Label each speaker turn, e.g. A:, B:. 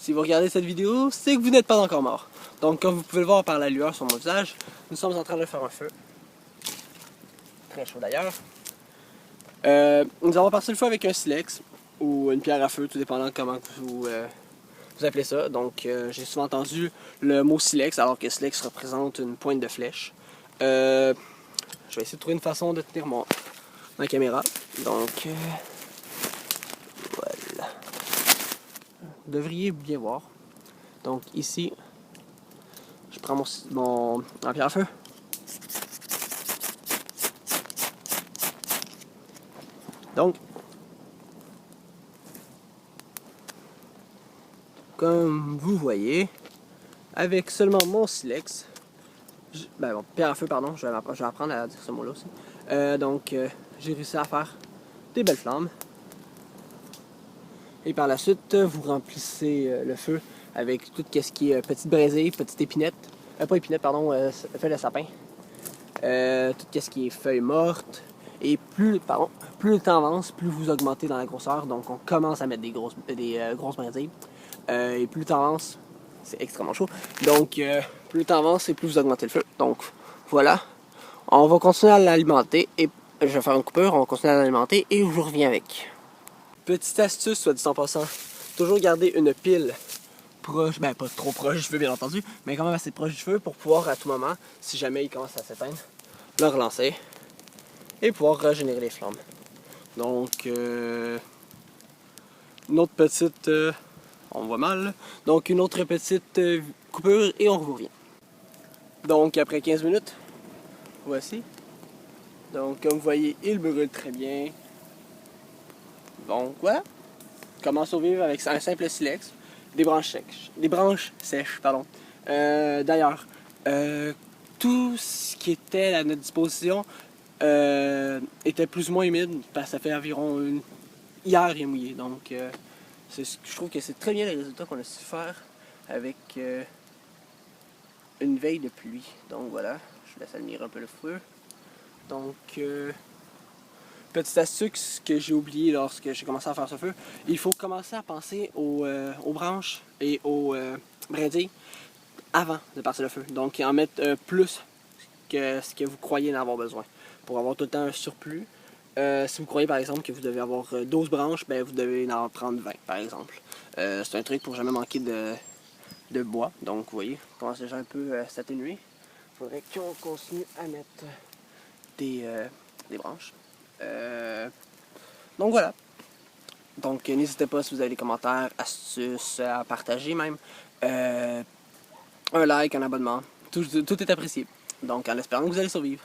A: Si vous regardez cette vidéo, c'est que vous n'êtes pas encore mort. Donc comme vous pouvez le voir par la lueur sur mon visage, nous sommes en train de faire un feu. Très chaud d'ailleurs. Nous avons parti le feu avec un silex ou une pierre à feu, tout dépendant de comment vous appelez ça. Donc j'ai souvent entendu le mot silex, alors que silex représente une pointe de flèche. Je vais essayer de trouver une façon de tenir ma caméra. Donc voilà. Vous devriez bien voir. Donc ici, je prends ma pierre à feu. Donc, comme vous voyez, avec seulement mon silex, pierre à feu, pardon, je vais apprendre à dire ce mot-là aussi. J'ai réussi à faire des belles flammes. Et par la suite, vous remplissez le feu avec tout ce qui est petite braisée, petite épinette, pas épinette, pardon, feuille de sapin. Tout ce qui est feuilles mortes. Et plus le temps avance, plus vous augmentez dans la grosseur. Donc on commence à mettre des grosses brindilles. Et plus le temps avance, c'est extrêmement chaud. Donc plus le temps avance et plus vous augmentez le feu. Donc voilà. On va continuer à l'alimenter. Et je vais faire une coupure, on va continuer à l'alimenter et je vous reviens avec. Petite astuce, soit dit en passant. Toujours garder une pile proche, pas trop proche du feu bien entendu, mais quand même assez proche du feu pour pouvoir à tout moment, si jamais il commence à s'éteindre, le relancer et pouvoir régénérer les flammes. Donc, une autre petite, on voit mal, donc une autre petite coupure et on revient. Donc après 15 minutes, voici. Donc comme vous voyez, il brûle très bien. Donc voilà, comment survivre avec un simple silex, des branches sèches, pardon. D'ailleurs, tout ce qui était à notre disposition était plus ou moins humide parce que ça fait environ hier il est mouillé. Donc je trouve que c'est très bien les résultats qu'on a su faire avec une veille de pluie. Donc voilà, je laisse admirer un peu le feu. Donc petite astuce que j'ai oublié lorsque j'ai commencé à faire ce feu, il faut commencer à penser aux branches et aux brindilles avant de passer le feu. Donc en mettre plus que ce que vous croyez en avoir besoin pour avoir tout le temps un surplus. Si vous croyez par exemple que vous devez avoir 12 branches, vous devez en prendre 20 par exemple. C'est un truc pour jamais manquer de bois. Donc vous voyez, je commence déjà un peu à s'atténuer. Il faudrait qu'on continue à mettre des branches. Donc voilà. Donc n'hésitez pas si vous avez des commentaires, astuces à partager même. Un like, un abonnement. Tout est apprécié. Donc en espérant que vous allez survivre.